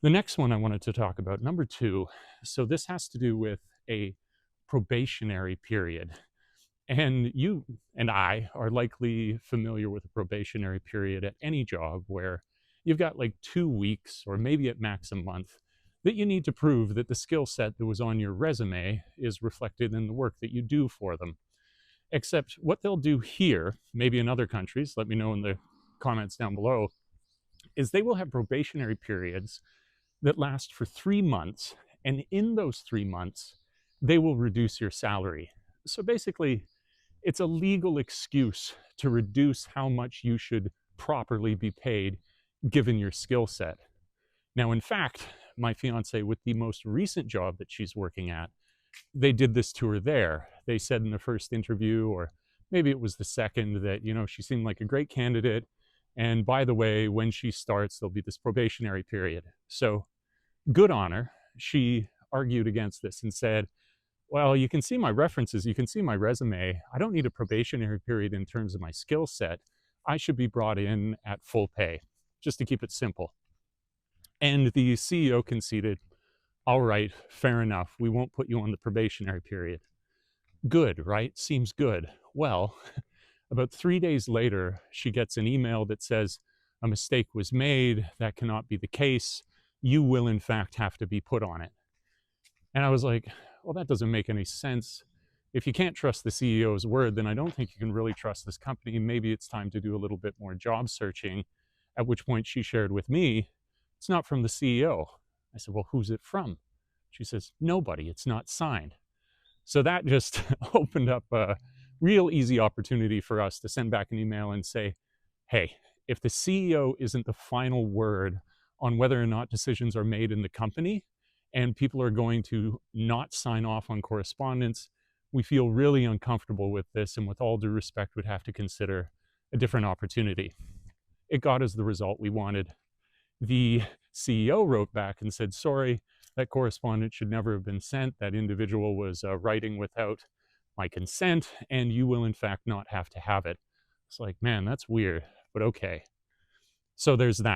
The next one I wanted to talk about, number two. So this has to do with a probationary period. And you and I are likely familiar with a probationary period at any job where you've got like 2 weeks or maybe at max a month that you need to prove that the skill set that was on your resume is reflected in the work that you do for them. Except what they'll do here, maybe in other countries, let me know in the comments down below, is they will have probationary periods that last for 3 months. And in those 3 months, they will reduce your salary. So basically, it's a legal excuse to reduce how much you should properly be paid given your skill set. Now, in fact, my fiance, with the most recent job that she's working at, they did this to her there. They said in the first interview, or maybe it was the second, that, she seemed like a great candidate. And by the way, when she starts, there'll be this probationary period. So good on her. She argued against this and said, well, you can see my references, you can see my resume. I don't need a probationary period in terms of my skill set. I should be brought in at full pay, just to keep it simple. And the CEO conceded, all right, fair enough. We won't put you on the probationary period. Good, right? Seems good. Well, about 3 days later, she gets an email that says, a mistake was made. That cannot be the case. You will, in fact, have to be put on it. And I was like, well, that doesn't make any sense. If you can't trust the CEO's word, then I don't think you can really trust this company. Maybe it's time to do a little bit more job searching. At which point she shared with me, it's not from the CEO. I said, well, who's it from? She says, nobody, it's not signed. So that just opened up a real easy opportunity for us to send back an email and say, hey, if the CEO isn't the final word on whether or not decisions are made in the company, and people are going to not sign off on correspondence, we feel really uncomfortable with this, and with all due respect, would have to consider a different opportunity. It got us the result we wanted. The CEO wrote back and said, sorry, that correspondence should never have been sent. That individual was writing without my consent, and you will in fact not have to have it. It's like, man, that's weird, but okay. So there's that.